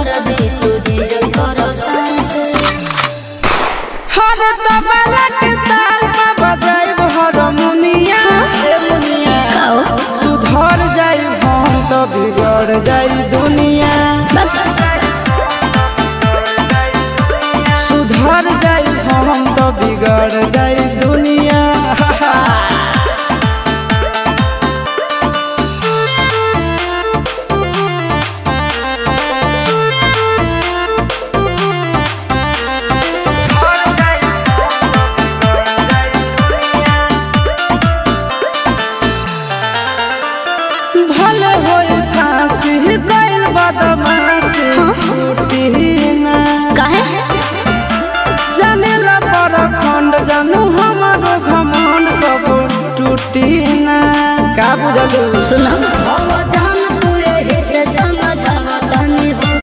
दर्दी तुझे करो सांस हर तबला के ताल में बजाइब हारमोनिया ए मुनिया सुधर जाई हम तो बिगड़ जाई दुनिया सुधर जाई हम तो बिगड़ जाई दुनिया भले होई फांसी गइल बदमाशी छूटी ना काहे जाने ला पर खंड जानू हमारो घमंड कबो टूटी ना का बुझलू सुनो